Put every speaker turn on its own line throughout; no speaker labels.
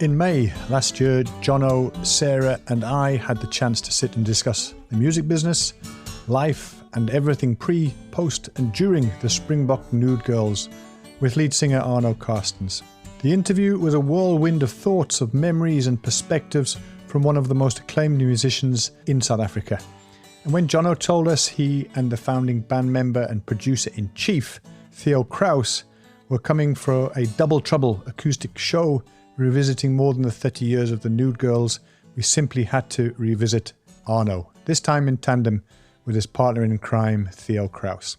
In May last year, Jono, Sarah and I had the chance to sit and discuss the music business, life and everything pre, post and during the Springbok Nude Girls with lead singer Arno Carstens. The interview was a whirlwind of thoughts, of memories and perspectives from one of the most acclaimed musicians in South Africa. And when Jono told us he and the founding band member and producer-in-chief, Theo Crous, were coming for a double trouble acoustic show revisiting more than the 30 years of the Nude Girls, we simply had to revisit Arno, this time in tandem with his partner in crime, Theo Crous.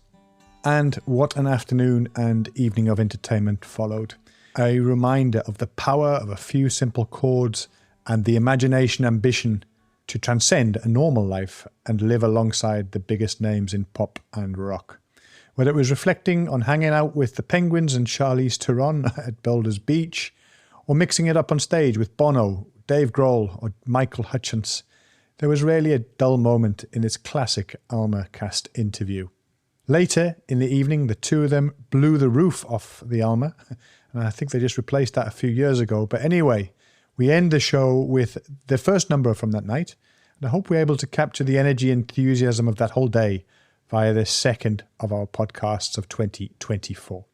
And what an afternoon and evening of entertainment followed. A reminder of the power of a few simple chords and the imagination ambition to transcend a normal life and live alongside the biggest names in pop and rock. Whether it was reflecting on hanging out with the Penguins and Charlize Theron at Boulders Beach, or mixing it up on stage with Bono, Dave Grohl or Michael Hutchence, there was rarely a dull moment in this classic AlmaCast interview. Later in the evening, the two of them blew the roof off the Alma, and I think they just replaced that a few years ago. But anyway, we end the show with the first number from that night, and I hope we're able to capture the energy and enthusiasm of that whole day via this second of our podcasts of 2024.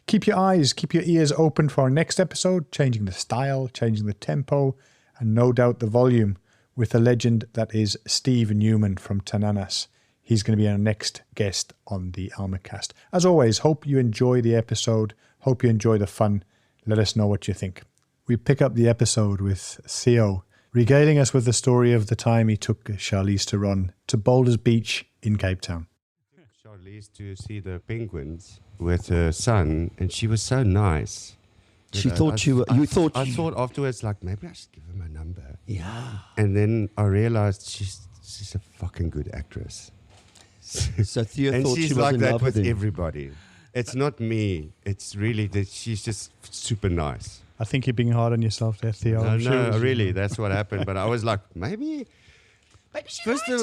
Keep your eyes, keep your ears open for our next episode, changing the style, changing the tempo, and no doubt the volume with the legend that is Steve Newman from Tananas. He's going to be our next guest on the AlmaCast. As always, hope you enjoy the episode, hope you enjoy the fun. Let us know what you think. We pick up the episode with Theo, regaling us with the story of the time he took Charlize Theron to Boulders Beach in Cape Town.
Charlize to see the Penguins with her son, and she was so nice.
She thought you thought
afterwards, like, maybe I should give her my number.
Yeah.
And then I realized she's a fucking good actress.
So Theo
and
thought
she's
she was
like
in
that
love
with
him.
everybody. It's not me. It's really that she's just super nice.
I think you're being hard on yourself there, Theo.
No, really, that's what happened. But I was like, maybe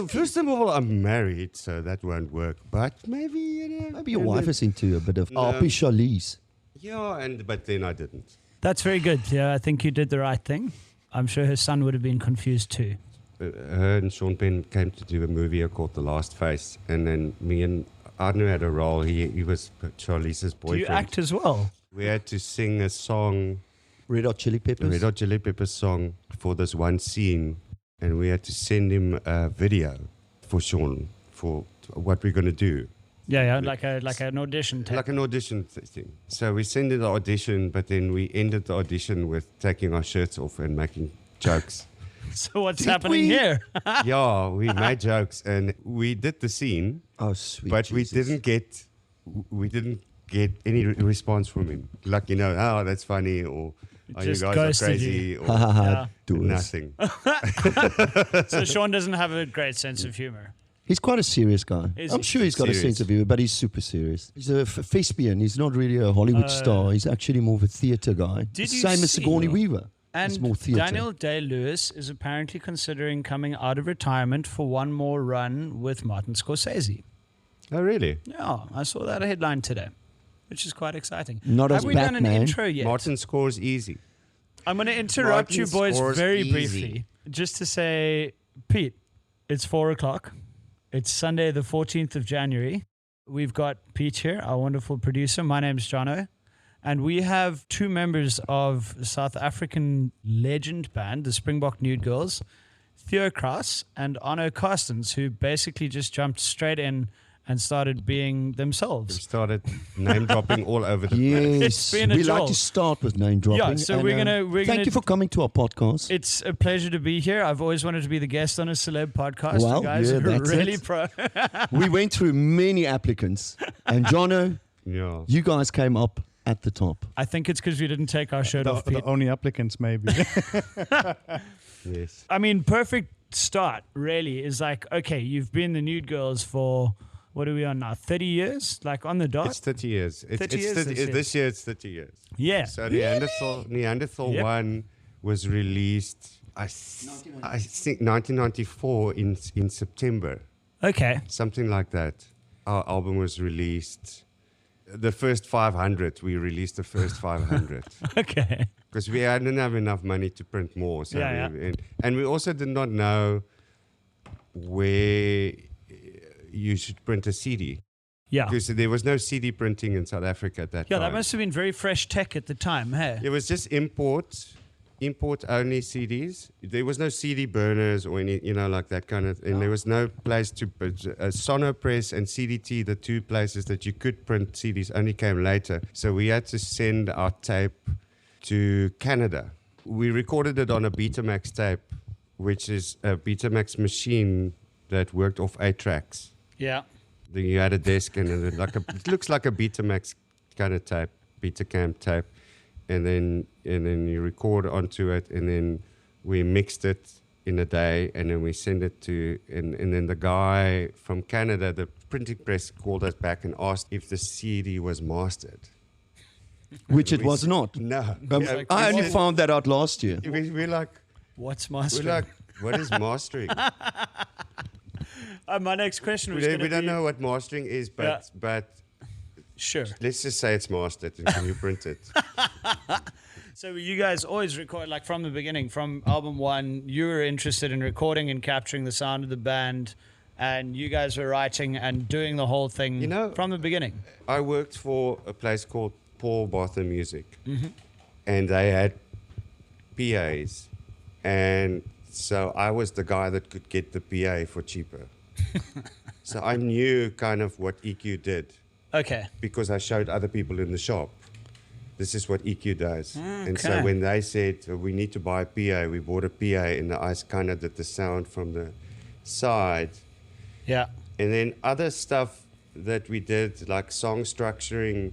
first of all, I'm married, so that won't work. But maybe,
Maybe your wife is into a bit of RP Charlize.
Yeah, but then I didn't.
That's very good. Yeah, I think you did the right thing. I'm sure her son would have been confused too.
Her and Sean Penn came to do a movie called The Last Face, and then me and Arno had a role. He was Charlize's boyfriend.
Do you act as well?
We had to sing a song,
Red Hot Chili Peppers.
Red Hot Chili Peppers song for this one scene, and we had to send him a video for Sean for what we're going to do.
Yeah, like an audition tape.
Like an audition thing. So we sent the audition, but then we ended the audition with taking our shirts off and making jokes.
So what's happening here?
Yeah, we made jokes and we did the scene.
Oh, sweet
But
Jesus.
we didn't get any response from him. Like, oh, that's funny, or oh, you
Just
guys are
ghosted
crazy,
you.
or
Yeah.
nothing.
So Sean doesn't have a great sense of humor.
He's quite a serious guy.
Is
I'm
he?
sure he's got a
Serious.
sense of humor, but he's super serious. He's a thespian. He's not really a Hollywood star. He's actually more of a theatre guy.
Did you
Same as
see-
Sigourney Weaver.
And
it's more theatre.
Daniel Day-Lewis is apparently considering coming out of retirement for one more run with Martin Scorsese.
Oh, really?
Yeah, I saw that headline today, which is quite exciting.
Not
Have
as
we done an
Batman.
intro yet?
Martin scores easy.
I'm going to interrupt you
Martin
boys
scores
very
easy.
briefly just to say, Pete, it's 4 o'clock. It's Sunday, the 14th of January. We've got Pete here, our wonderful producer. My name's Jono. And we have two members of the South African legend band, the Springbok Nude Girls, Theo Crous and Arno Carstens, who basically just jumped straight in and started being
We
themselves.
started name dropping all over the place.
It's
Yes,
been a
we like
jolt.
to start with name dropping.
Yeah, so
and,
we're gonna
thank you for coming to our podcast.
It's a pleasure to be here. I've always wanted to be the guest on a celeb podcast.
Well,
you guys
yeah,
are
that's
really
it.
pro.
We went through many applicants, and Jono,
Yeah.
you guys came up at the top.
I think it's because we didn't take our shirt off, Pete.
The only applicants, maybe.
Yes.
I mean, perfect start, really, is like, okay, you've been the Nude Girls for, what are we on now, 30 years? Like on the dot?
It's 30 years.
30 years this year.
This year it's 30 years.
Yeah.
So Neanderthal
Yep.
1 was released, I think 1994 in September.
Okay.
Something like that. Our album was released. The first 500, we released the first 500.
Okay.
because we didn't have enough money to print more. So and we also did not know where you should print a CD.
Yeah.
Because there was no CD printing in South Africa at that time.
Yeah, that must have been very fresh tech at the time, hey?
It was just import only CDs. There was no CD burners or any, like that kind of thing. There was no place to put Sonopress and CDT, the two places that you could print CDs, only came later. So we had to send our tape to Canada. We recorded it on a Betamax tape, which is a Betamax machine that worked off 8 tracks.
Yeah.
Then you had a desk and it looks like a Betamax kind of tape, Betacam tape. And then you record onto it, and then we mixed it in a day, and then we send it to, and then the guy from Canada, the printing press, called us back and asked if the CD was mastered.
Which it was not.
No.
I only found that out last year.
We're like,
what's mastering?
We're like, what is mastering?
My next question was
we don't know what mastering is, but
sure.
Let's just say it's mastered, and can you print it?
So you guys always record, like from the beginning, from album 1, you were interested in recording and capturing the sound of the band, and you guys were writing and doing the whole thing from the beginning.
I worked for a place called Paul Bartha Music, and they had PAs, and so I was the guy that could get the PA for cheaper. So I knew kind of what EQ did.
Okay.
Because I showed other people in the shop, this is what EQ does. And so when they said, we need to buy a PA, we bought a PA, and I kind of did the sound from the side.
Yeah.
And then other stuff that we did, like song structuring,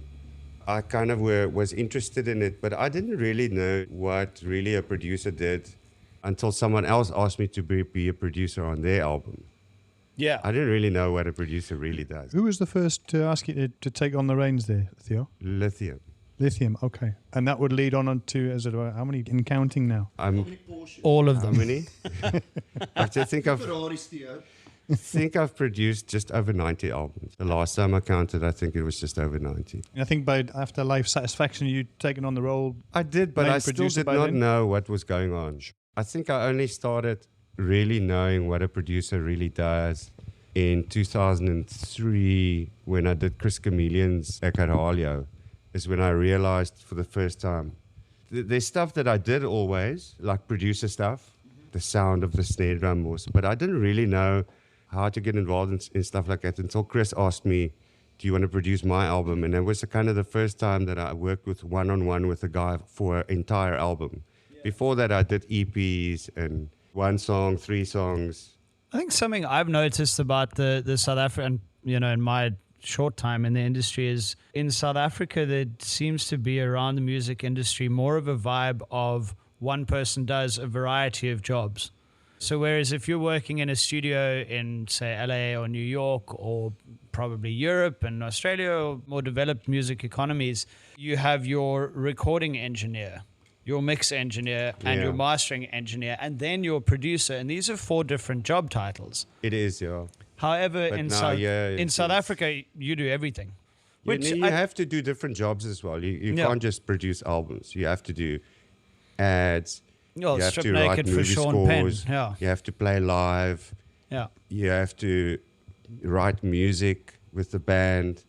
I kind of was interested in it, but I didn't really know what really a producer did until someone else asked me to be a producer on their album.
Yeah.
I didn't really know what a producer really does.
Who was the first to ask you to take on the reins there, Theo?
Lithium,
okay. And that would lead on to, how many in counting now?
All of
How
them.
many? I think I've produced just over 90 albums. The last time I counted, I think it was just over 90.
And I think after Life Satisfaction, you'd taken on the role.
I did, but I still did not know what was going on. I think I only started really knowing what a producer really does in 2003 when I did Chris Chameleon's Eccarhalio, is when I realized for the first time. There's stuff that I did always, like producer stuff, the sound of the snare drum, but I didn't really know how to get involved in stuff like that until Chris asked me, do you want to produce my album? And it was kind of the first time that I worked with one-on-one with a guy for an entire album. Yeah. Before that, I did EPs and 1 song, 3 songs.
I think something I've noticed about the South African, in my short time in the industry is in South Africa, there seems to be around the music industry more of a vibe of one person does a variety of jobs. So whereas if you're working in a studio in, say, LA or New York or probably Europe and Australia or more developed music economies, you have your recording engineer, your mix engineer, and your mastering engineer, and then your producer. And these are 4 different job titles.
It is, yeah.
However, in South Africa, you do everything.
Which you have to do different jobs as well. You can't just produce albums. You have to do ads.
You have
to
write
write movie scores. You have to play live.
Yeah.
You have to write music with the band.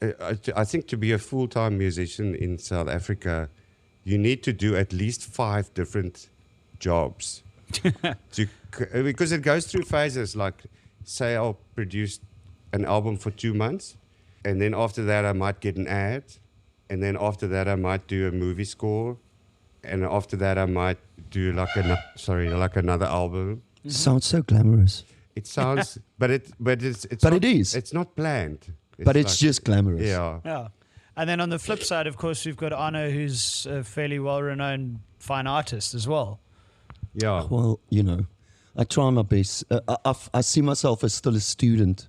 I think to be a full-time musician in South Africa, you need to do at least 5 different jobs. Because it goes through phases. Like, say I'll produce an album for 2 months, and then after that I might get an ad, and then after that I might do a movie score, and after that I might do like another album.
Sounds so glamorous.
It sounds, but it is. It's not planned.
It's just glamorous.
Yeah. And then on the flip side, of course, we've got Arno, who's a fairly well-renowned fine artist as well.
Yeah.
Well, I try my best. I see myself as still a student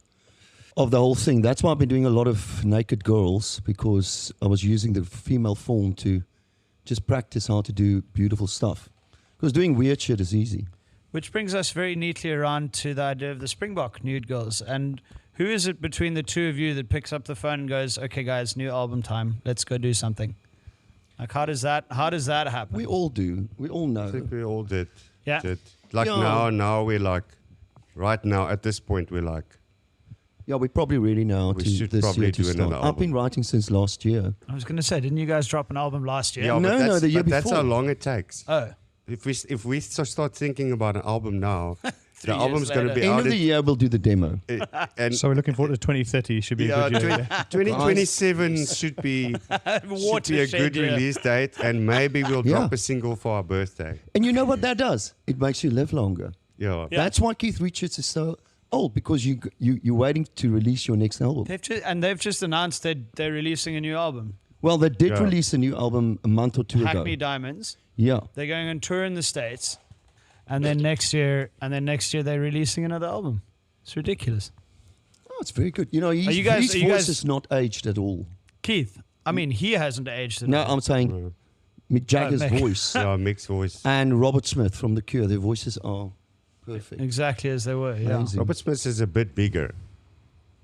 of the whole thing. That's why I've been doing a lot of naked girls, because I was using the female form to just practice how to do beautiful stuff. Because doing weird shit is easy.
Which brings us very neatly around to the idea of the Springbok Nude Girls. And who is it between the two of you that picks up the phone and goes, okay, guys, new album time. Let's go do something? Like, how does that happen?
We all do. We all know.
I think we all did.
Yeah.
Like
Yeah.
now we're like, right now at this point we're like,
Yeah, we're probably ready now
We
to
should
this
probably
year to
do
start.
another
I've been
album.
writing since last year.
I was going to say, didn't you guys drop an album last year?
yeah,
No,
but
no,
that's,
the year
but that's how
before.
long it takes.
Oh,
If we start thinking about an album now, the
3 years
album's going to
later.
be
End
out
of the year, we'll do the demo.
and
So we're looking forward to 2030. Should be
yeah,
a good year.
2027 should be a
watershed
good
year.
release date, and maybe we'll
Yeah.
drop a single for our birthday.
And you know what that does? It makes you live longer.
Yeah.
Yeah.
That's why Keith Richards is so old, because you're waiting to release your next album.
They've just announced that they're releasing a new album,
Well, they did
Yeah.
release a new album a month or two
Hack
ago.
Me Diamonds.
Yeah.
They're going on tour in the States, and then next year they're releasing another album. It's ridiculous.
Oh, it's very good. You know, his
you guys-
voice
are you guys-
is not aged at all.
Keith, I mean, he hasn't aged. At
No,
all.
I'm saying Mick Jagger's
Mick.
voice
Yeah, mixed voice.
and Robert Smith from The Cure, their voices are perfect.
exactly as they were. Yeah.
Amazing.
Robert Smith is a bit bigger.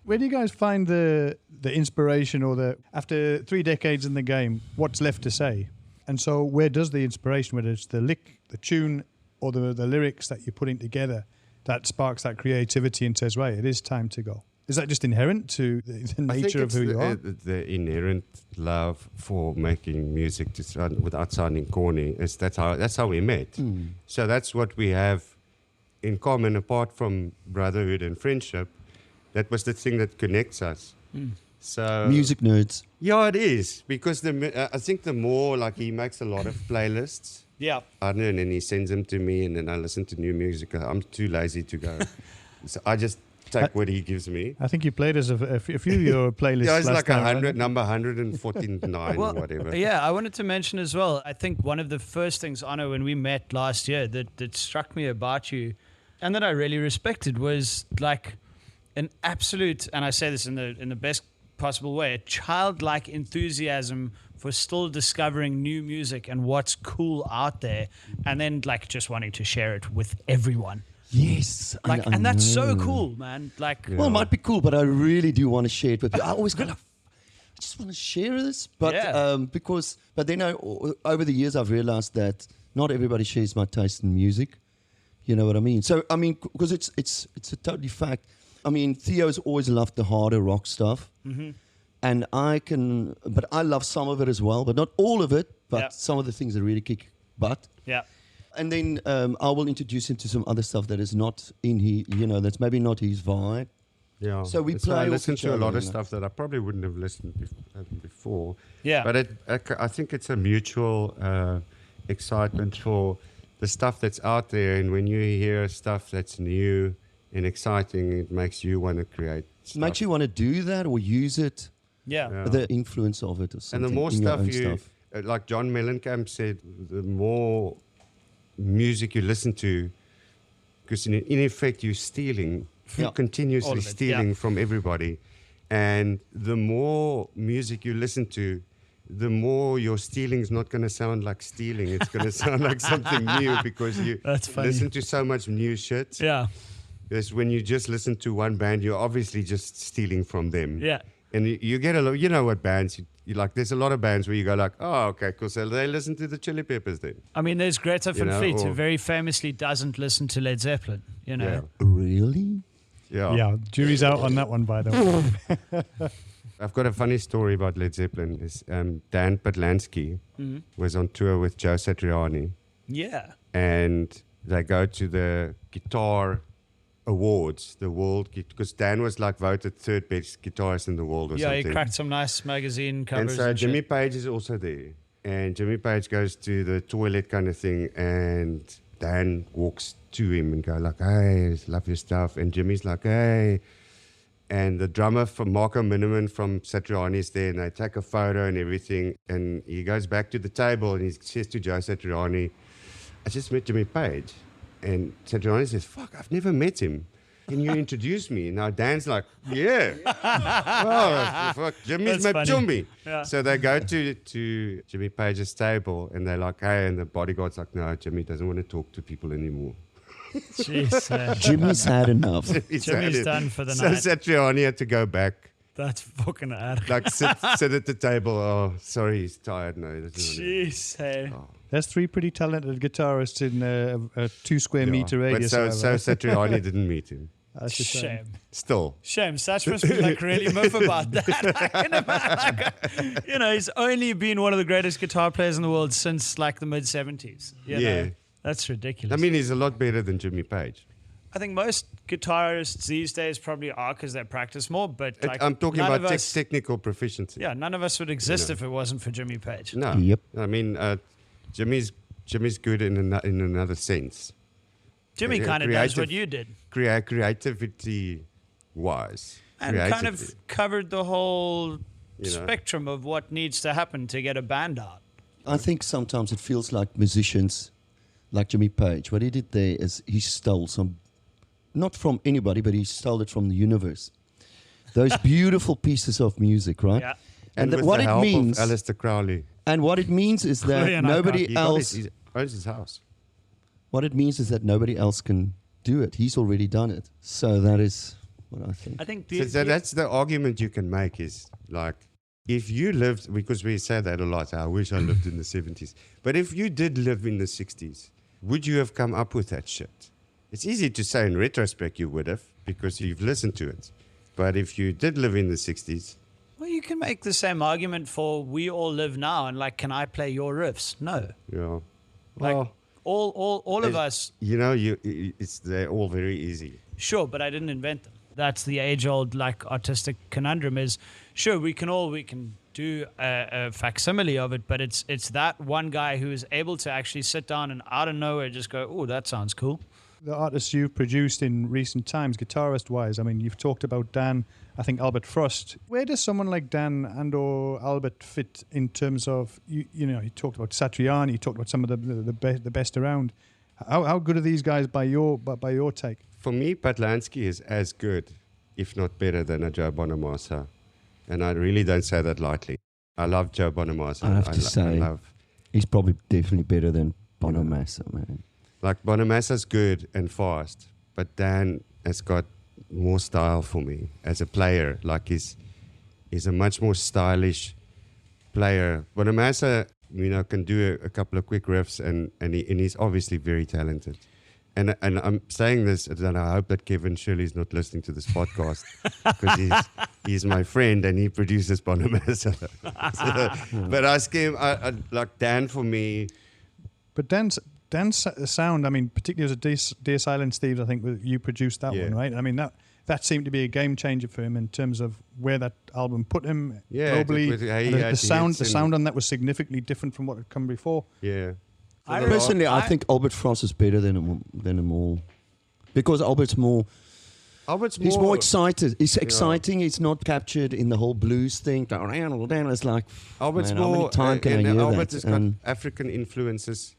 Where do you guys find the inspiration, or after 3 decades in the game, what's left to say? And so where does the inspiration, whether it's the lick, the tune, or the lyrics that you're putting together, that sparks that creativity and says, right, it is time to go? Is that just inherent to the nature of who you are?
The inherent love for making music without sounding corny. That's how we met. So that's what we have in common, apart from brotherhood and friendship. That was the thing that connects us. So
Music nerds.
yeah, it is, because I think the more, like, he makes a lot of playlists.
Yeah.
And then he sends them to me, and then I listen to new music. I'm too lazy to go, so I just take what he gives me.
I think you played us a few of your playlists.
Yeah, it's
last
like
time, right?
100, number 149 or whatever.
Yeah, I wanted to mention as well, I think one of the first things, Arno, when we met last year that struck me about you and that I really respected was like an absolute, and I say this in the best possible way, a childlike enthusiasm for still discovering new music and what's cool out there, and then like just wanting to share it with everyone.
Yes.
Like,
I
and that's so
know.
cool, man. Like,
Well, it might be cool, but I really do want to share it with you. I always go, I just want to share this. But
Yeah.
but then over the years, I've realized that not everybody shares my taste in music. You know what I mean? So, I mean, because it's a totally fact. I mean, Theo's always loved the harder rock stuff. And but I love some of it as well, but not all of it. But
Yeah.
some of the things that really kick butt.
yeah.
And then I will introduce him to some other stuff that is not that's maybe not his vibe.
Yeah.
So we
I
play off
listen
each
to a
other,
lot
you
of
know.
stuff that I probably wouldn't have listened before.
Yeah.
But I think it's a mutual excitement for the stuff that's out there, and when you hear stuff that's new and exciting, it makes you want to create stuff.
Makes you want to do that or use it,
Yeah.
Yeah.
the influence of it or
And
something.
the more
in your
stuff
own
you,
stuff.
like John Mellencamp said, the more music you listen to, because in effect you're stealing,
Yeah.
you're continuously
All of it,
stealing
yeah.
from everybody. And the more music you listen to, the more your stealing's not going to sound like stealing. It's going to sound like something new, because you
That's funny.
listen to so much new shit.
Yeah.
Because when you just listen to one band, you're obviously just stealing from them.
Yeah.
And you get a lot, you know what bands you like. There's a lot of bands where you go like, oh, okay, cool. So they listen to the Chili Peppers then.
I mean, there's Greta Van
You know,
Fleet, who
or-
very famously doesn't listen to Led Zeppelin, you know.
Really?
Yeah.
Yeah, jury's out on that one, by the way.
I've got a funny story about Led Zeppelin. Is Dan Patlansky
Mhm.
was on tour with Joe Satriani,
Yeah.
and they go to the guitar awards, the world, because Dan was like voted third best guitarist in the world or
Yeah, he
something.
cracked some nice magazine
And
covers.
so
And
Jimmy
shit.
Page is also there. And Jimmy Page goes to the toilet kind of thing, and Dan walks to him and go like, hey, love your stuff. And Jimmy's like, hey. And the drummer from Marco Miniman from Satriani's there, and they take a photo and everything. And he goes back to the table and he says to Joe Satriani, I just met Jimmy Page. And Satriani says, fuck, I've never met him. Can you introduce me? Now Dan's like, yeah. Oh, fuck, Jimmy's
That's
my
funny.
chummy.
Yeah.
So they go to Jimmy Page's table and they're like, hey, and the bodyguard's like, no, Jimmy doesn't want to talk to people anymore.
Jeez, man.
Jimmy's had enough.
He's
Jimmy's
had it.
done for the
So
night.
Satriani had to go back
That's fucking arrogant.
Like sit at the table. Oh, sorry, he's tired. No, he doesn't wanna-
Jeez, hey.
Oh.
There's 3 pretty talented guitarists in a 2 square
Yeah.
meter radius.
But so
however.
Satriani didn't meet him.
That's a shame.
Shame.
Still.
Shame. Satch must be like really miffed about that. He's only been one of the greatest guitar players in the world since like the mid 70s.
Yeah.
That's ridiculous.
I mean, he's a lot better than Jimmy Page.
I think most guitarists these days probably are because they practice more. But like,
I'm talking
none
about
of us,
technical proficiency.
yeah, none of us would exist if it wasn't for Jimmy Page.
No.
Yep.
I mean, Jimmy's good in another sense.
Jimmy kind of does what you did.
Creativity wise.
And kind of covered the whole spectrum of what needs to happen to get a band out.
I think sometimes it feels like musicians, like Jimmy Page, what he did there is he stole some, not from anybody, but he stole it from the universe. Those beautiful pieces of music, right?
Yeah.
And with
what
the
it
help
means,
of Aleister Crowley.
and what it means is that
Brilliant,
nobody
He
else.
owns his house.
What it means is that nobody else can do it. He's already done it. So that is what I think.
I think
So that's the argument you can make is like, if you lived, because we say that a lot, I wish I lived in the 70s. But if you did live in the 60s, would you have come up with that shit? It's easy to say in retrospect you would have, because you've listened to it. But if you did live in the 60s,
well, you can make the same argument for we all live now and like, can I play your riffs? No.
yeah.
Like
Well,
all of us,
they're all very easy.
sure, but I didn't invent them. That's the age-old like artistic conundrum is, sure, we can do a facsimile of it, but it's that one guy who is able to actually sit down and out of nowhere just go, oh, that sounds cool.
The artists you've produced in recent times, guitarist-wise, I mean, you've talked about Dan, I think Albert Frost. Where does someone like Dan and or Albert fit in terms of, you talked about Satriani, you talked about some of the best around. How good are these guys by your take?
For me, Patlansky is as good, if not better, than a Joe Bonamassa. And I really don't say that lightly. I love Joe Bonamassa.
I have to say, he's probably definitely better than Bonamassa, man.
Like, Bonamassa's good and fast, but Dan has got more style for me as a player. Like, he's a much more stylish player. Bonamassa, can do a couple of quick riffs, and he's obviously very talented. And I'm saying this, and I hope that Kevin Shirley's not listening to this podcast, because he's my friend and he produces Bonamassa. But ask him, like Dan for me.
But Dan's sound, I mean, particularly as a Dear Silent Thieves, I think you produced that one, right? I mean, that seemed to be a game changer for him in terms of where that album put him globally. The sound on that was significantly different from what had come before.
Yeah.
Personally, I think Albert Frost is better than them all, because Albert's more excited. He's exciting. He's not captured in the whole blues thing. It's like
Albert's
man, how
more.
many times can I hear
Albert
that?
has got African influences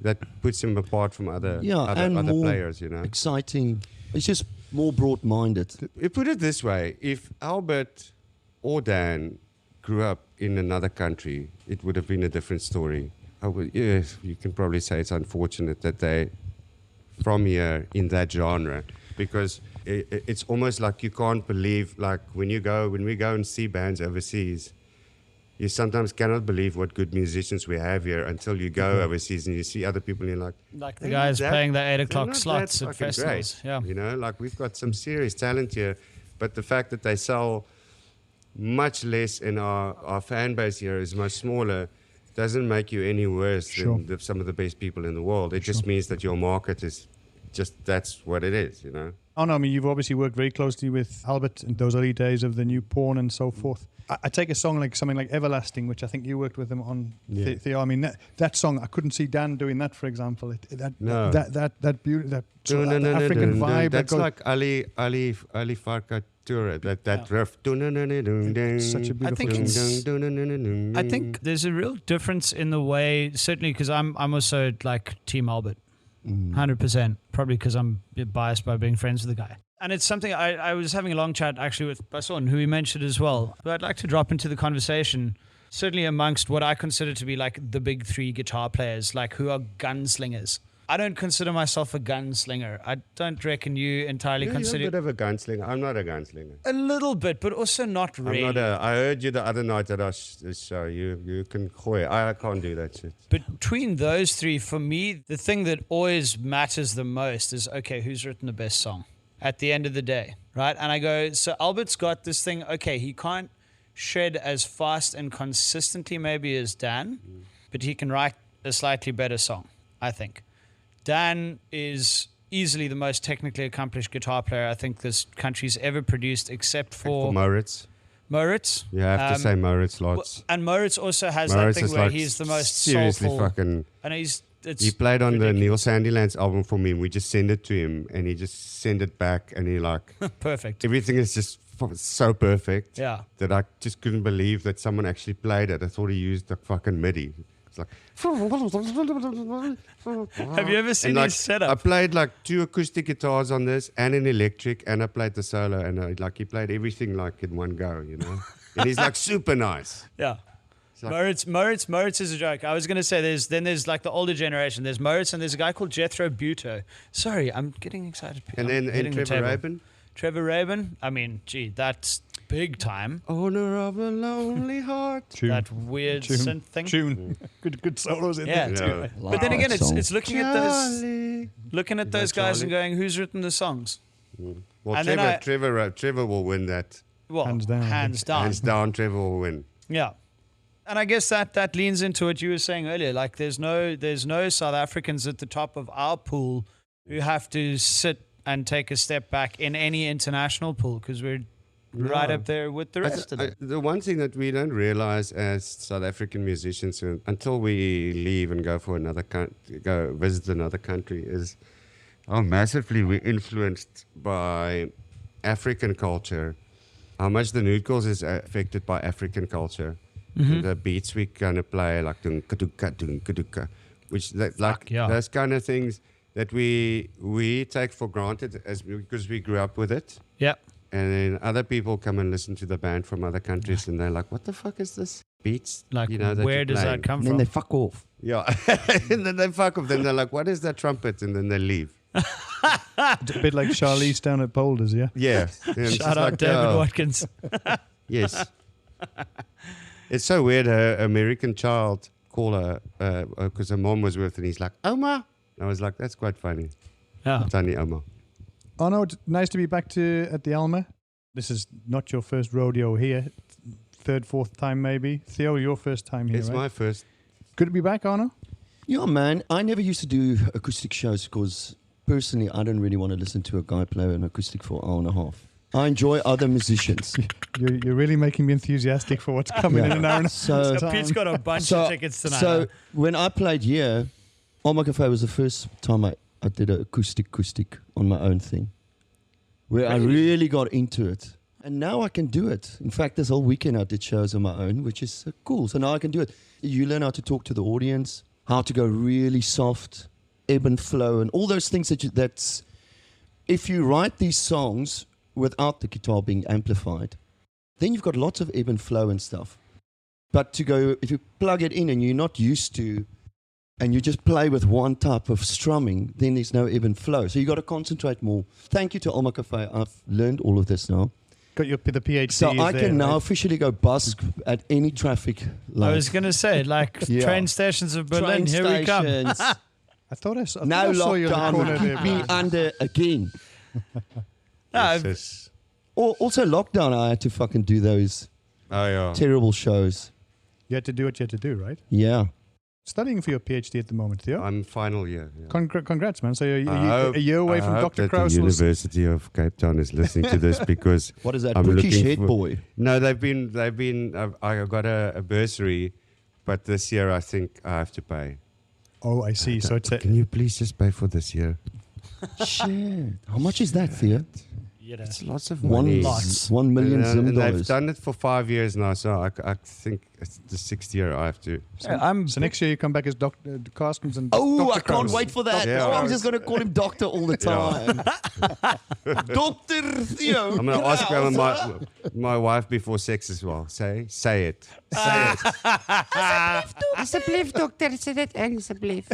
that puts him apart from other
more
players.
Exciting. It's just more broad-minded.
Put it this way: if Albert or Dan grew up in another country, it would have been a different story. You can probably say it's unfortunate that they from here in that genre, because it's almost like you can't believe, like when we go and see bands overseas, you sometimes cannot believe what good musicians we have here until you go overseas and you see other people and you're
like the guys playing the 8 o'clock slots at festivals.
Great. Yeah. Like we've got some serious talent here, but the fact that they sell much less and our fan base here is much smaller doesn't make you any worse than some of the best people in the world. It just means that your market is that's what it is,
Oh no, I mean, you've obviously worked very closely with Albert in those early days of the new Porn and so forth. I take a song like something like Everlasting, which I think you worked with him on. Theo, I mean, that song, I couldn't see Dan doing that, for example. That African vibe.
That's like Ali Farka Tura, that riff.
Such a beautiful.
I think there's a real difference in the way, certainly because I'm also like Team Albert, 100%, probably because I'm a bit biased by being friends with the guy. And it's something I was having a long chat actually with Basson, who he mentioned as well. But I'd like to drop into the conversation, certainly amongst what I consider to be like the big three guitar players, like who are gunslingers. I don't consider myself a gunslinger. I don't reckon you entirely
You're
consider
a bit of a gunslinger. I'm not a gunslinger.
a little bit, but also not really.
I heard you the other night at our show. You can gooi. I can't do that shit.
Between those three, for me, the thing that always matters the most is, okay, who's written the best song at the end of the day, right? And I go, so Albert's got this thing, okay, he can't shred as fast and consistently maybe as Dan, but he can write a slightly better song, I think. Dan is easily the most technically accomplished guitar player I think this country's ever produced, except for
Moritz.
Moritz.
You have to say Moritz lots.
And Moritz also has
Moritz
that thing where
like
he's the most
seriously
soulful.
fucking.
And
He played on the Neil Sandilands album for me. We just send it to him, and he just send it back, and he like
perfect.
Everything is just so perfect.
Yeah.
That I just couldn't believe that someone actually played it. I thought he used the fucking MIDI. It's like.
Have you ever seen his setup?
I played like 2 acoustic guitars on this and an electric, and I played the solo, and he played everything like in one go, you know. And he's like super nice.
Yeah.
Like,
Moritz is a joke. I was going to say there's like the older generation. There's Moritz and there's a guy called Jethro Buto. Sorry, I'm getting excited.
And then Trevor Rabin.
Trevor Rabin. I mean, gee, that's big time.
Owner of a lonely heart.
That weird synth thing.
Good solos in there too.
Yeah.
But then again, it's looking
Charlie.
at those guys and going, who's written the songs?
Well,
And
Trevor will win that.
Well,
Hands down.
Hands down.
Trevor will win.
Yeah. And I guess that leans into what you were saying earlier. Like there's no South Africans at the top of our pool who have to sit and take a step back in any international pool because we're right up there with the rest of them.
The one thing that we don't realize as South African musicians until we leave and go visit another country is how massively we're influenced by African culture, how much the Nude Girls is affected by African culture. Mm-hmm. The beats we kind of play like dung-ka-dung-ka, which those kind of things that we take for granted because we grew up with it.
Yeah.
And then other people come and listen to the band from other countries, and they're like, "What the fuck is this beats?"
Like,
that
where does that come
And
from?
then they fuck off.
Yeah, and then they fuck off. Then they're like, "What is that trumpet?" And then they leave.
A bit like Charlize down at Boulders, yeah.
Yeah.
Shout out David Watkins.
Yes. It's so weird. Her American child called her because her mom was with her, and he's like, "Oma." I was like, "That's quite funny."
Yeah.
Tiny Oma.
Arno, nice to be back at the Alma. This is not your first rodeo here. 3rd, 4th time maybe. Theo, your first time here,
It's
right?
my first.
Good to be back, Arno.
Yeah, man. I never used to do acoustic shows because personally, I don't really want to listen to a guy play an acoustic for an hour and a half. I enjoy other musicians.
You're really making me enthusiastic for what's coming in an hour and a half.
So,
So Pete's got a bunch of tickets tonight.
So when I played here, Alma Cafe was the first time I did an acoustic on my own thing, where I really got into it. And now I can do it. In fact, this whole weekend I did shows on my own, which is cool. So now I can do it. You learn how to talk to the audience, how to go really soft, ebb and flow, and all those things that's... If you write these songs without the guitar being amplified, then you've got lots of ebb and flow and stuff. But if you plug it in and you're not used to... and you just play with one type of strumming, then there's no ebb and flow. So you got to concentrate more. Thank you to Alma Cafe. I've learned all of this now.
Got the PhD.
So I can now officially go busk at any traffic light.
I was going to say, like train stations of Berlin,
Train
here we come.
stations.
I thought I saw you in the
lockdown
corner
will
there.
keep me under again.
No,
Also lockdown, I had to fucking do those
Oh yeah.
terrible shows.
You had to do what you had to do, right?
Yeah.
Studying for your PhD at the moment, Theo.
I'm final year. Yeah.
Congrats, man. So you're a year away from Dr. Crous.
The University of Cape Town is listening to this because
What is that?
I'm
British
looking
head
for-
boy.
no, they've been. I got a bursary, but this year I think I have to pay.
Oh, I see. So it's
Can you please just pay for this year?
Shit. How much is that, Theo?
It's lots of
One
money.
Lots.
1 million Zim
and they've
dollars.
done it for 5 years now, so I think it's the 6th year I have to.
so next year you come back as Dr. Carstens and
Oh,
Dr.
I can't
Crous.
wait for that.
Yeah.
Oh, I'm just going to call him doctor all the time. Dr. Theo.
I'm going to ask my wife before sex as well. Say it. Say it.
Asseblief dokter, sê dit Engels asseblief.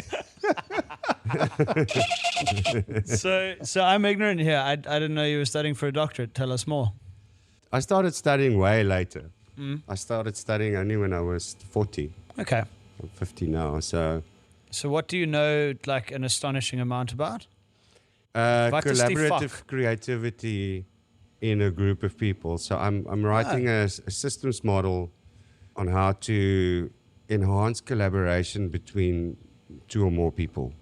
So I'm ignorant here. I didn't know you were studying for a doctorate. Tell us more.
I started studying way later. I started studying only when I was 40.
Okay.
I'm 50 now, so...
So what do you know, like, an astonishing amount about?
Collaborative creativity in a group of people. So I'm writing a systems model on how to enhance collaboration between two or more people.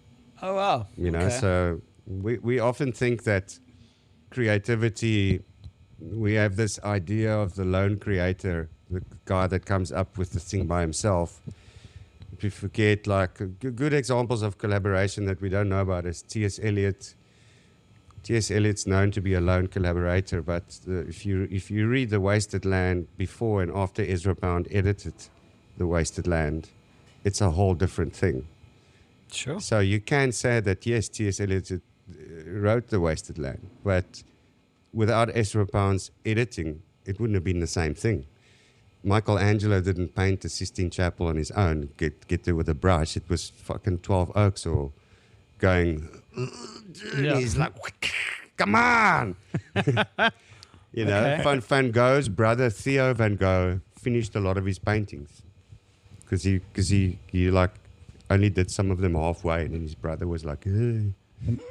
Oh, wow.
You know, so we often think that creativity, we have this idea of the lone creator, the guy that comes up with the thing by himself. If you forget, like, good examples of collaboration that we don't know about is T.S. Eliot. T.S. Eliot's known to be a lone collaborator, but if you read The Wasted Land before and after Ezra Pound edited The Wasted Land, it's a whole different thing.
Sure.
So you can say that, yes, T.S. Eliot wrote The Wasted Land, but without Ezra Pound's editing, it wouldn't have been the same thing. Michelangelo didn't paint the Sistine Chapel on his own, get there with a brush. It was fucking 12 oaks or going, he's like, come on! You know, Van Gogh's brother, Theo Van Gogh, finished a lot of his paintings because he like only did some of them halfway, and then his brother was like, hey.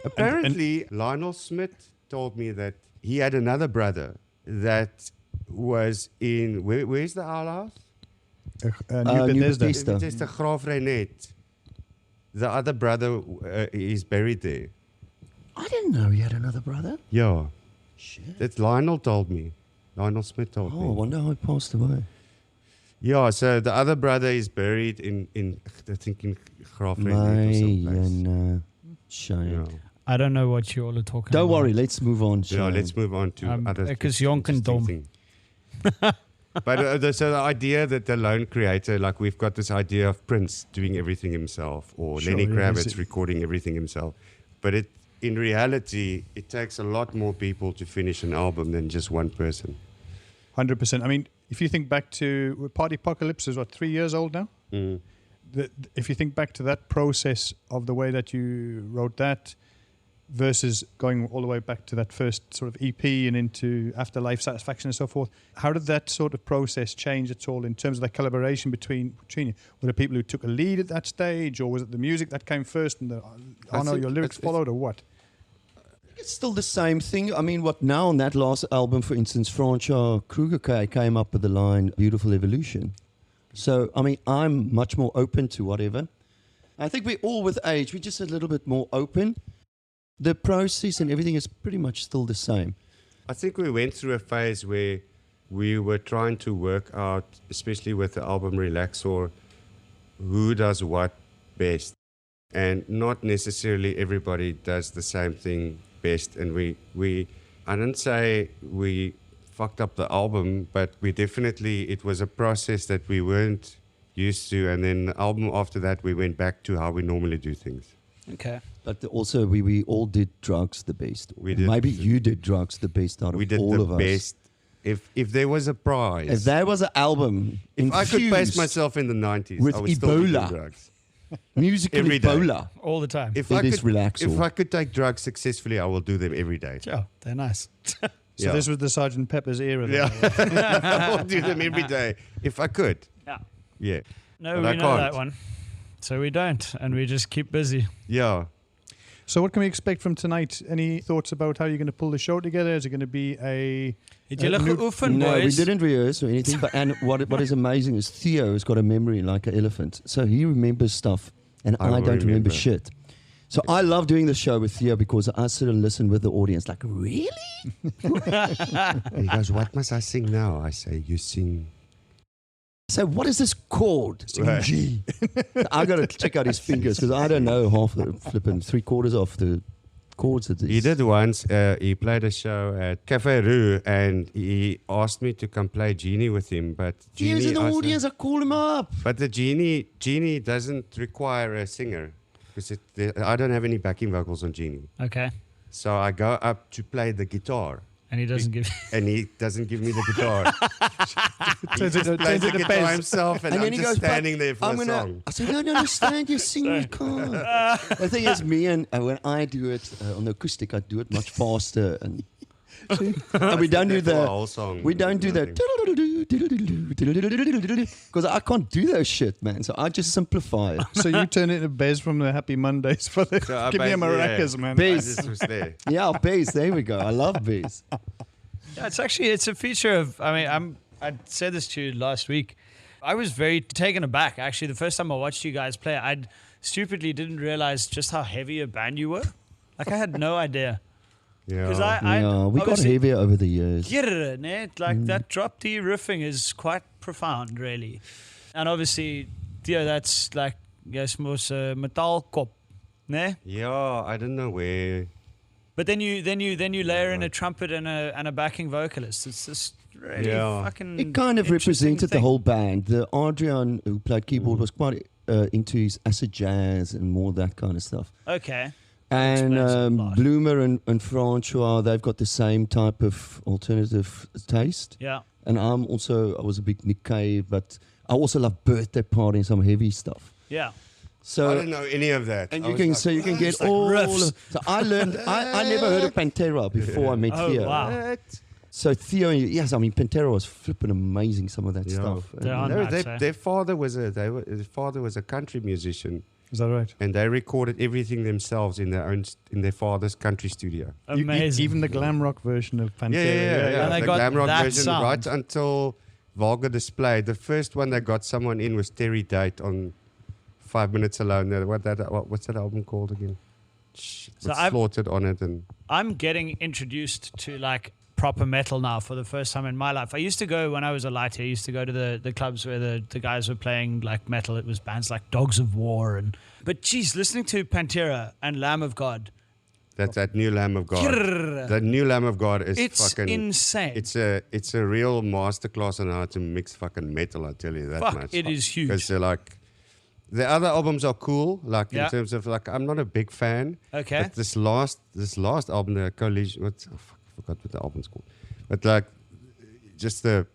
Apparently, Lionel Smith told me that he had another brother that was in, where's the owl house?
New Bethesda.
Bethesda, Graaf Reinet. The other brother is buried there.
I didn't know he had another brother.
Yeah.
Shit.
That's Lionel told me. Lionel Smith told me.
Oh, I wonder how he passed away.
Yeah, so the other brother is buried in I think in Graaf Reinet or someplace.
Shame.
Yeah.
I don't know what you all are talking about.
Don't worry, let's move on.
Yeah, let's move on to other
because Jonken dom.
thing. But so the idea that the lone creator, like we've got this idea of Prince doing everything himself, or Lenny Kravitz recording everything himself. But in reality, it takes a lot more people to finish an album than just one person.
100%. I mean, if you think back to Party Apocalypse is 3 years old now? If you think back to that process of the way that you wrote that versus going all the way back to that first sort of EP and into Afterlife, Satisfaction and so forth, how did that sort of process change at all in terms of the collaboration between you? Were there people who took a lead at that stage, or was it the music that came first and your lyrics followed, or what?
It's still the same thing. I mean, what now on that last album, for instance, Francois Kruger came up with the line Beautiful Evolution. So, I mean, I'm much more open to whatever. I think we all with age, we're just a little bit more open. The process and everything is pretty much still the same.
I think we went through a phase where we were trying to work out, especially with the album Relaxor, who does what best. And not necessarily everybody does the same thing best. And I didn't say we fucked up the album, but it was a process that we weren't used to. And then the album after that, we went back to how we normally do things.
Okay.
But also, we all did drugs the best. Maybe you did drugs the best out of all of us.
We did the best. If there was a prize.
If there was an album
if I could base myself in the 90s,
with
I would still be doing
Ebola.
drugs.
Musical
Every day.
Ebola.
All the time.
If
Relaxor.
I could take drugs successfully, I will do them every day.
Yeah, they're nice.
So this was the Sgt. Pepper's era then?
Yeah. I will do them every day if I could.
Yeah.
Yeah.
No,
But I
we know
can't.
that one. So we don't, and we just keep busy.
Yeah.
So what can we expect from tonight? Any thoughts about how you're going to pull the show together? Is it going to be a...
Het julle geoefen,
No, we
boys?
didn't rehearse or anything. And what is amazing is Theo has got a memory like an elephant. So he remembers stuff, and I don't remember shit. So I love doing the show with Theo because I sit and listen with the audience. Like, really?
He goes, what must I sing now? I say, you sing.
So what is this chord?
Right.
G. I got to check out his fingers because I don't know half the flipping 3/4 of the chords that
He did once. He played a show at Cafe Rue, and he asked me to come play Genie with him. But
Theo's in the audience. I call him up.
But the Genie doesn't require a singer because I don't have any backing vocals on Genie.
Okay.
So I go up to play the guitar.
And he doesn't give.
And he doesn't give me the guitar. He
Turns
just
it
plays the
into
guitar
bass.
himself, and
And
I'm
then he
just
goes,
standing
"But
there for
I'm
a
gonna-"
song.
I said, "I don't understand. You sing, you can't." The thing is, me and when I do it on the acoustic, I do it much faster, and we don't do
The
the
whole song.
we don't do that because I can't do those shit, man. So I just simplify it.
So you turn it into bass from the Happy Mondays for the
So I
give me a
basically-
maracas, man.
I
Bass.
just was there.
Yeah, bass. There we go. I love bass.
Yeah, it's a feature of. I mean, I said this to you last week. I was very taken aback. Actually, the first time I watched you guys play, I stupidly didn't realize just how heavy a band you were. Like I had no idea. Because
Yeah.
Yeah, we got
obviously-
heavier over the years.
Yeah, né? Like that drop D riffing is quite profound, really. And obviously, yeah, that's like yes, most metal kop, né?
Yeah, I don't know where.
But then you layer in a trumpet and a backing vocalist. It's just really fucking.
It kind of
interesting
represented the
thing.
whole band. The Adrian who played keyboard was quite into his acid jazz and more that kind of stuff.
Okay.
And
explains a lot.
Bloomer and Francois, they've got the same type of alternative taste.
Yeah.
And I was a big Nick Cave, but I also love Birthday Party and some heavy stuff.
Yeah.
So
I don't know any of that.
and
I
you
was
can
like,
so you can
"What?"
get
It's like
all.
riffs.
So I learned. I never heard of Pantera before I met
Oh,
Theo.
wow.
What?
So Theo, yes, I mean Pantera was flipping amazing. Some of that
Yeah.
stuff.
They're on
No,
that, eh?
their father was his father was a country musician,
Is that right?
and they recorded everything themselves in their father's country studio.
Amazing.
Even the glam rock version of Pantera.
And they
the
got
glam rock
that
version
sound.
right until Vulgar Display. The first one they got someone in was Terry Date on 5 Minutes Alone. What's that album called again?
So
With
I've-
Slaughtered on it, and
I'm getting introduced to like proper metal now for the first time in my life. I used to go when I was a lighter. I used to go to the clubs where the guys were playing like metal. It was bands like Dogs of War but geez, listening to Pantera and Lamb of God,
that's that new Lamb of God. That new Lamb of God is
it's
fucking
insane.
It's a real masterclass on how to mix fucking metal. I tell you that
Fuck,
much.
it is huge.
Because they're like, the other albums are cool. Like
Yeah.
in terms of like, I'm not a big fan.
Okay.
But this last album, the Collision, I forgot what the album's called. But like, just the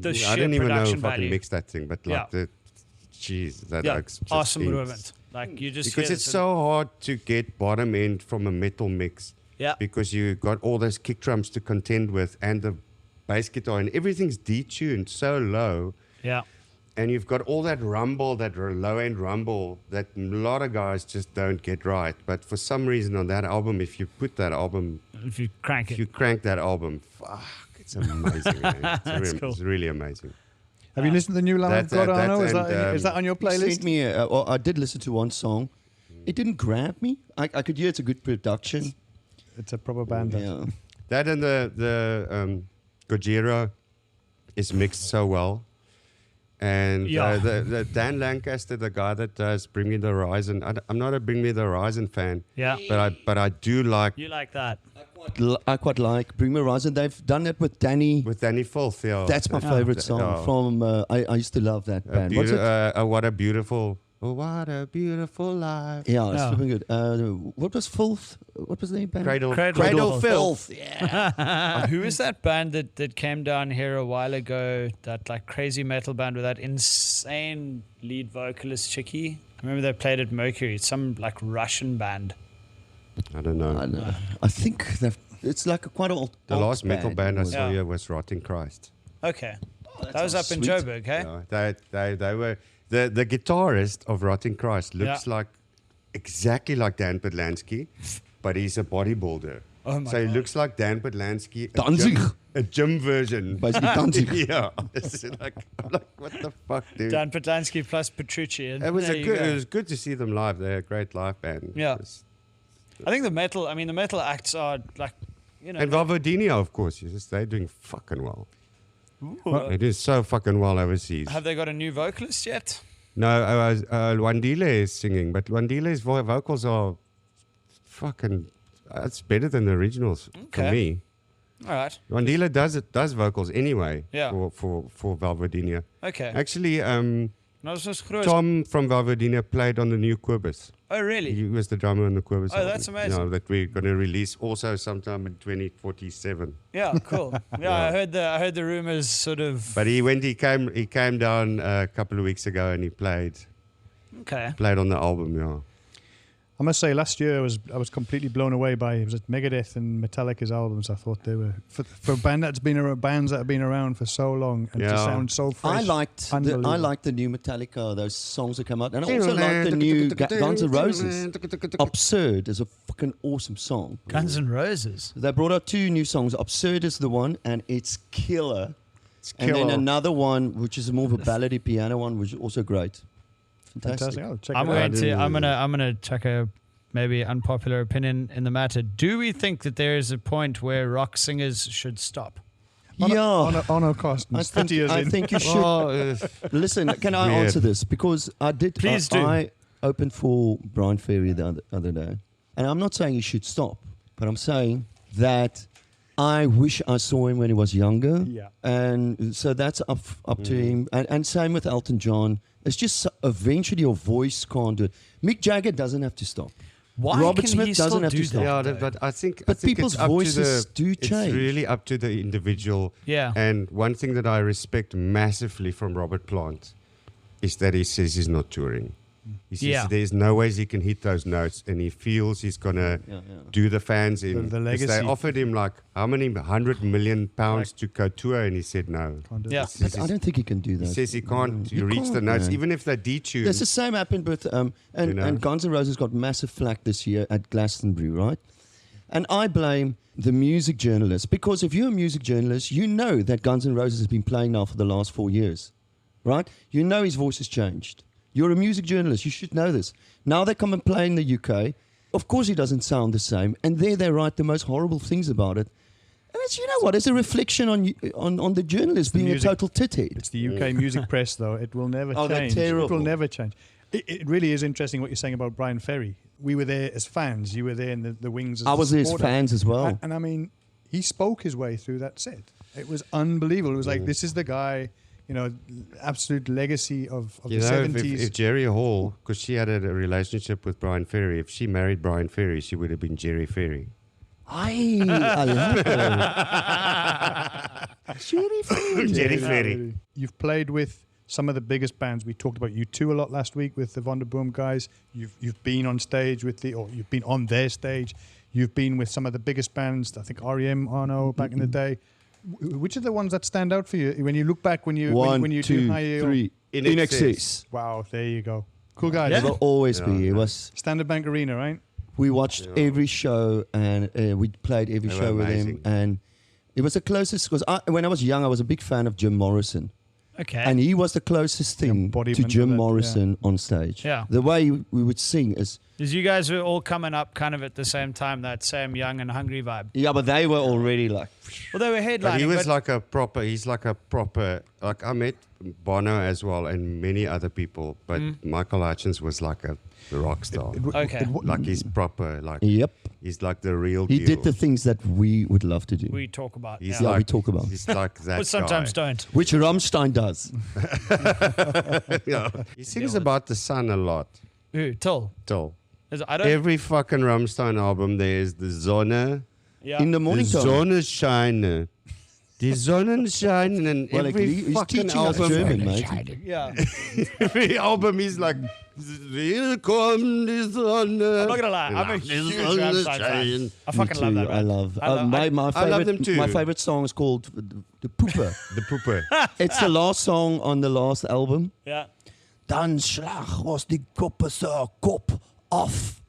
I
sheer
don't even know
production
if I
value.
can mix that thing. But like
Yeah.
that
Yeah,
looks just
awesome
ins-
movement. Like you just
because
hear
it's
this
so hard to get bottom end from a metal mix.
Yeah.
Because you got all those kick drums to contend with and the bass guitar and everything's detuned so low.
yeah.
And you've got all that rumble, that low end rumble that a lot of guys just don't get right. But for some reason on that album, if you put that album,
If you crank
if
it.
you crank that album, fuck, it's amazing. Man.
cool.
It's really amazing.
Have you listened to the new Lamb of
That's-
God, Arno?
that's-
Is that on your
He sent
playlist?
me. I did listen to one song. It didn't grab me. I could hear it's a good production.
It's a proper band. that.
Yeah.
That and the Gojira is mixed so well. And
Yeah.
the Dan Lancaster, the guy that does Bring Me the Horizon, I'm not a Bring Me the Horizon fan,
Yeah.
but I do like
You like that.
I quite like Bring Me Horizon. They've done that with Danny.
with Danny Filth. Yeah,
That's my favorite song
Yeah.
from. I used to love that band. What's it?
What a beautiful life.
Yeah, it's
Yeah.
flipping good. What was Filth? What was the name? Band?
Cradle
Cradle
Filth.
Yeah.
Who is that band that came down here a while ago? That like crazy metal band with that insane lead vocalist chickie. I remember they played at Mercury. It's some like Russian band.
I don't know.
I think it's like quite an old.
The last metal band I
was-
saw
Yeah.
here was Rotting Christ.
Okay,
that
that was up
sounds
in
sweet.
Joburg, hey?
Yeah, they were the guitarist of Rotting Christ looks
Yeah.
like exactly like Dan Podlansky, but he's a bodybuilder.
Oh my
so he
God.
looks like Dan Podlansky,
Danzig.
a gym version.
Basically Danzig.
Yeah, it's like, I'm like, what the fuck, dude?
Dan Patlansky plus Petrucci. And
It was
there you
it
go.
was good to see them live. They're a great live band.
Yeah.
It's-
I think the metal acts are like, you know.
And Valvodinia, of course, they're doing fucking well.
Ooh,
It is so fucking well overseas.
have they got a new vocalist yet?
No, Wandile is singing, but Wandile's vocals are fucking. It's better than the originals for
Okay.
me.
All right.
Wandile does vocals anyway.
Yeah.
For Valvodinia.
Okay.
Actually,
Nou soos groot.
Tom from Valverdina played on the new Quibus.
Oh, really?
He was the drummer on the Quibus.
Oh, that's amazing.
You know, that we're going to release also sometime in 2047.
Yeah, cool. Yeah, I heard the rumors sort of.
But he came down a couple of weeks ago and he played on the album. Yeah.
I must say, last year I was completely blown away by Megadeth and Metallica's albums. I thought they were for a band bands that have been around for so long and to sound so fresh.
I liked the new Metallica, those songs that come out, and I also liked the new Guns N' Roses. Absurd is a fucking awesome song.
Guns N' Roses.
They brought out 2 new songs. Absurd is the one, and it's killer. And then another one, which is more of a ballady piano one, which is also great. Fantastic.
Oh, check
I'm
it out.
gonna check a maybe unpopular opinion in the matter. Do we think that there is a point where rock singers should stop?
Arno Carstens.
I think you should. Listen, can I answer this? Because I did.
Please do.
I opened for Brian Ferry the other day, and I'm not saying he should stop, but I'm saying that I wish I saw him when he was younger.
Yeah.
And so that's up to him. And same with Elton John. It's just eventually your voice can't do it. Mick Jagger doesn't have to stop.
Why
Robert
can
Smith
he
doesn't
still
have
do
to stop.
that?
Yeah, but I think
people's
it's up
voices do change.
It's really up to the individual.
Yeah.
And one thing that I respect massively from Robert Plant is that he says he's not touring. He says there's no ways he can hit those notes, and he feels he's gonna do the fans in.
The legacy.
They offered him like how many £100 million to go tour, and he said no.
Yeah.
I don't think he can do that.
He says he can't. You reach
can't,
the notes,
man.
even if they detuned.
There's the same happened with and Guns N' Roses got massive flack this year at Glastonbury, right? And I blame the music journalists, because if you're a music journalist, you know that Guns N' Roses has been playing now for the last 4 years, right? You know his voice has changed. You're a music journalist. You should know this. Now they come and play in the UK. Of course, he doesn't sound the same, and there they write the most horrible things about it. And it's, you know what? It's a reflection on the journalist being a total tithead.
It's the UK music press, though. It will never change.
They're terrible.
It will never change. It really is interesting what you're saying about Brian Ferry. We were there as fans. You were there in the wings as
I was there as fans as well.
And I mean, he spoke his way through that set. It was unbelievable. It was like, this is the guy, absolute legacy of the 70s.
If Jerry Hall, because she had a relationship with Brian Ferry, if she married Brian Ferry, she would have been Jerry Ferry.
I love her.
Jerry Ferry.
You've played with some of the biggest bands. We talked about U2 a lot last week with the Von der Boom guys. You've been on stage you've been on their stage. You've been with some of the biggest bands. I think REM, Arno, back in the day. Which are the ones that stand out for you when you look back? When you do high
3 in excess.
Wow, there you go. Cool guys.
It will always be. It was
Standard Bank Arena, right?
We watched every show, and we played every show with him, and it was the closest. Because when I was young, I was a big fan of Jim Morrison.
Okay.
And he was the closest thing to Jim Morrison on stage.
Yeah.
The way we would sing is...
Because you guys were all coming up kind of at the same time, that same young and hungry vibe.
Yeah, but they were already like...
Well, they were headlining.
But he was like a proper... Like I met Bono as well and many other people, but Michael Hutchence was like a rock star.
Okay.
Like he's proper, like...
Yep.
He's like the real
He
deal.
did the things that we would love to do.
We talk about.
He's
we
like,
talk about.
He's like that
But sometimes
guy.
don't.
Which Rammstein does.
Yeah. He sings about the sun a lot.
Who? Till. I don't.
Every fucking Rammstein album, there's the Sonne.
Yeah.
In the
The
morning time.
Sonne scheine. Die Sonnenschein and
Well,
every
he's
fucking
teaching us
album.
German, mate.
Yeah.
Every album is like, Willkommen die Sonne.
I'm not gonna lie. I'm a huge Rammstein fan. I fucking love that.
I
band.
love.
I love-
my
I love them
favorite.
too.
My favorite song is called "The Pooper."
The Pooper.
It's the last song on the last album.
Yeah.
Dan slag was die koppe se kop af.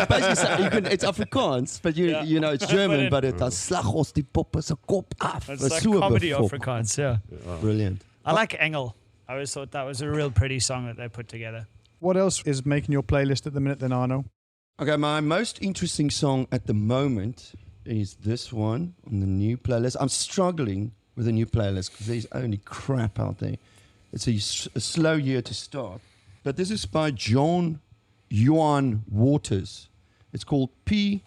Basically, it's Afrikaans, but you know it's German. But it dan slag was die poppe se kop af.
It's
Was
like
so
comedy
befok.
Afrikaans. Yeah.
Brilliant.
I like Engel. I always thought that was a real pretty song that they put together.
What else is making your playlist at the minute then, Arno?
Okay, my most interesting song at the moment is this one on the new playlist. I'm struggling with the new playlist because there's only crap out there. It's a slow year to start. But this is by John Johan Waters. It's called P.O.P.8.V.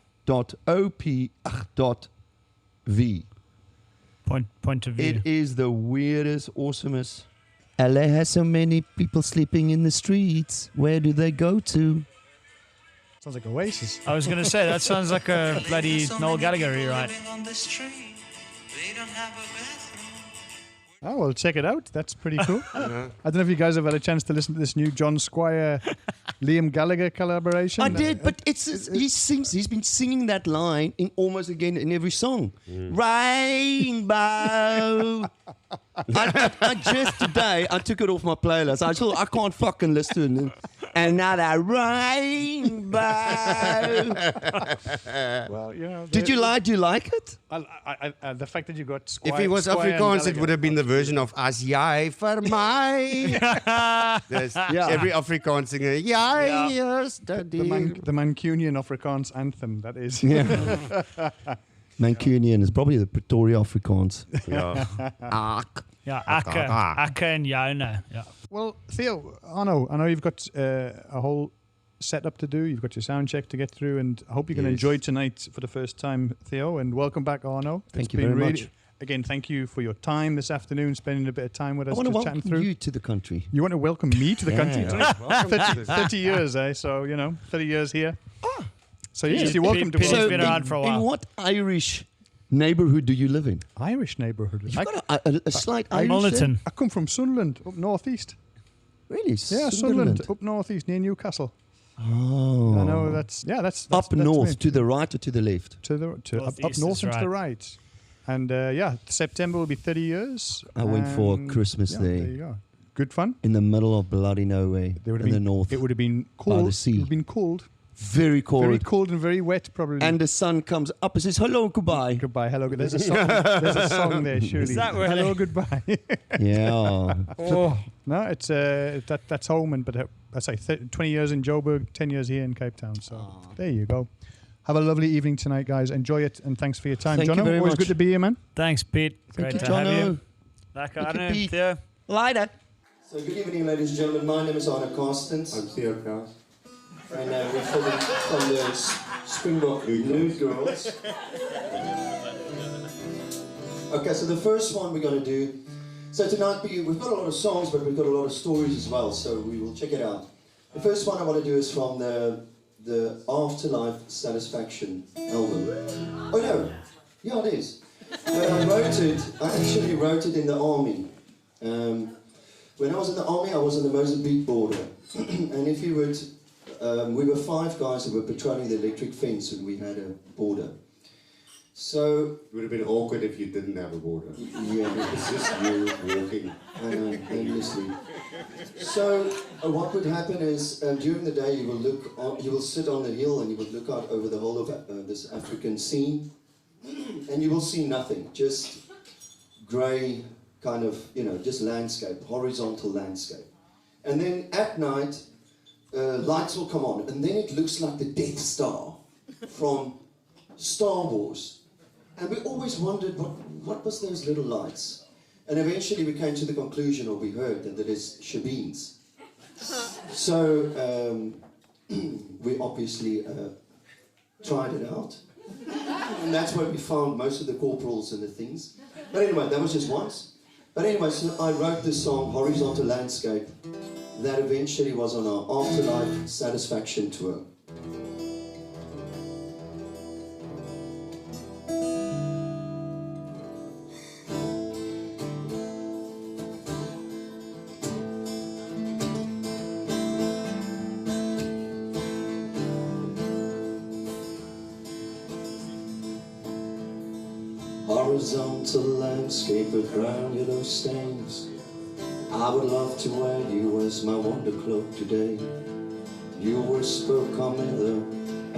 Point of view.
It is the weirdest, awesomest LA has so many people sleeping in the streets. Where do they go to?
Sounds like Oasis.
I was going to say, that sounds like a bloody Noel Gallagher rewrite.
Oh, well, check it out. That's pretty cool. I don't know if you guys have had a chance to listen to this new John Squire, Liam Gallagher collaboration.
I did, but he's been singing that line in almost again in every song. Rainbow. I just today, I took it off my playlist. I can't fucking listen to it. Another rainbow.
Well, you know.
Do you like it?
The fact that you got Squire.
If he was
Squire and
Afrikaans, it
Gallagher.
would have been the version of As jy vir my. Every Afrikaans singer, jy is
the Mancunian Afrikaans anthem, that is.
Mancunian is probably the Pretoria Afrikaans.
Yeah, Akka and Jono. Yeah.
Well, Theo, Arno, I know you've got a whole setup to do. You've got your sound check to get through, and I hope you're going to enjoy tonight for the first time, Theo. And welcome back, Arno.
Thank you very much.
Again, thank you for your time this afternoon, spending a bit of time with us.
I want to
just chatting
welcome
through.
you to the country.
You want to welcome me to the country?
Yeah.
30 years, eh? So, 30 years here. So you're welcome to
Pete's
welcome.
been around for a while.
In what Irish neighbourhood do you live in?
Irish neighbourhood.
You've got a slight Irish
Milnerton.
I come from Sunderland, up northeast.
Really?
Yeah, Sunderland, up northeast near Newcastle.
Oh.
I know that's
Up north,
me.
to the right or to the left?
up
Northeast
north
is
and to the
right.
right. And September will be 30 years.
I went for
and
Christmas there.
There you go. Good fun.
In the middle of bloody nowhere in the north.
It would have been cold.
the sea.
It would have been cold.
Very cold.
Very cold and very wet, probably.
And the sun comes up and says, hello, goodbye.
Goodbye, hello. There's a song. There's a song there, surely.
Is that really?
Hello, goodbye.
Yeah.
No, it's that's home, and but I say 20 years in Joburg, 10 years here in Cape Town. So there you go. Have a lovely evening tonight, guys. Enjoy it, and thanks for your time.
Thank you
Jono,
very
always
much.
good to be here, man.
Thanks, Pete.
Thank
Great
you,
to have
Jono.
you. Like Arno,
Pete.
Theo.
Later. So good evening, ladies and gentlemen. My name is Arno Carstens.
I'm Theo Crous.
And we're from the Springbok Nude Girls. Okay, so the first one we're going to do. So tonight we've got a lot of songs, but we've got a lot of stories as well. So we will check it out. The first one I want to do is from the Afterlife Satisfaction album. Oh no, yeah it is. But I actually wrote it in the army. When I was in the army, I was on the Mozambique border, and if you would. We were 5 guys who were patrolling the electric fence when we had a border. So
It would have been awkward if you didn't have a border.
yeah,
It's just you walking.
I know, endlessly. So what would happen is during the day you will sit on the hill and you would look out over the whole of this African scene, and you will see nothing, just grey kind of just landscape, horizontal landscape, and then at night. Lights will come on, and then it looks like the Death Star from Star Wars. And we always wondered what was those little lights. And eventually we came to the conclusion, or we heard, that it is Shabeens. So we obviously tried it out. And that's where we found most of the corporals and the things. But anyway, that was just once. But anyway, so I wrote this song, Horizontal Landscape, that eventually was on our Afterlife Satisfaction tour. Horizontal landscape with brown yellow stains. I would love to wear you as my wonder cloak today. You whisper, come hither,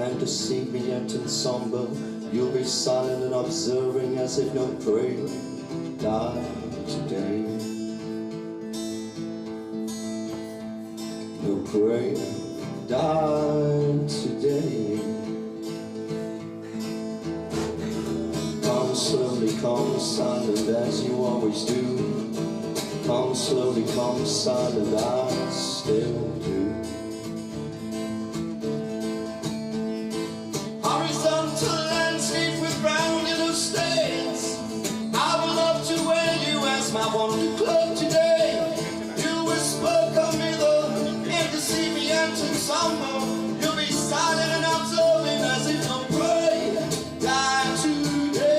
and deceive me yet in somber. You'll be silent and observing as if no prey died today. No prey died today. Come slowly, come silent as you always do. Come slowly, come silent, I still do. Horizontal landscape with brown yellow stains. I would love to wear you as my wonder cloak today. slumber. You'll be silent and observing as if no prey die today.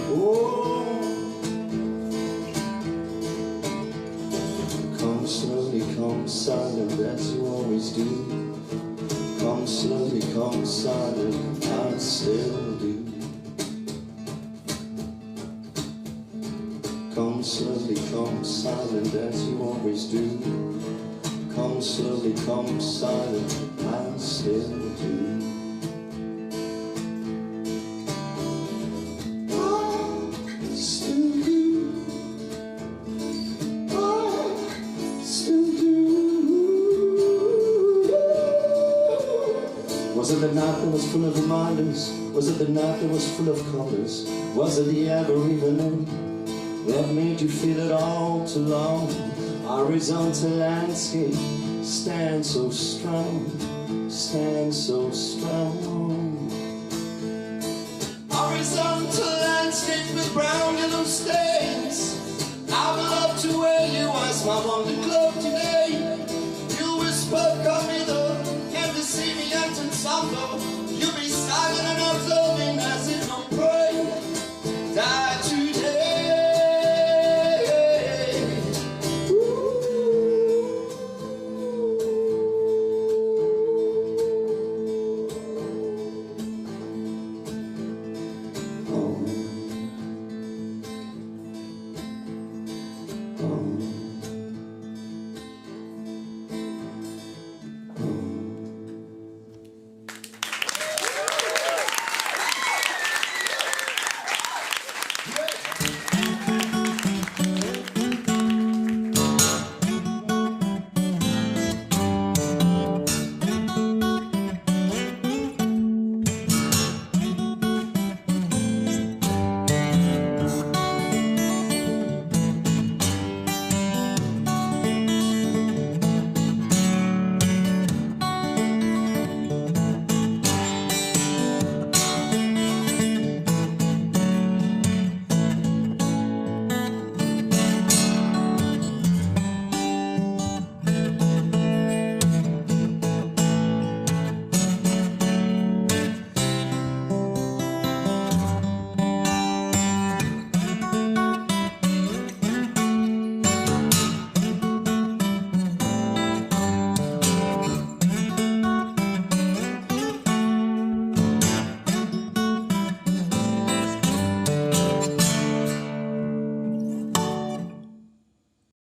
Oh, come slowly, come silent as you always do. Come slowly, come silent, I still do. Come slowly, come silent as you always do. Come slowly, come silent, I still do. Was it the night that was full of reminders? Was it the night that was full of colors? Was it the ever evening that made you feel it all too long? Horizontal landscape, stand so strong, stand so strong. Horizontal landscape with brown yellow stains. I would love to wear you as my wonder glove today. You whisper, come hither, and deceive me and ensemble. You'll be silent and observing as if no prey die today. Oh.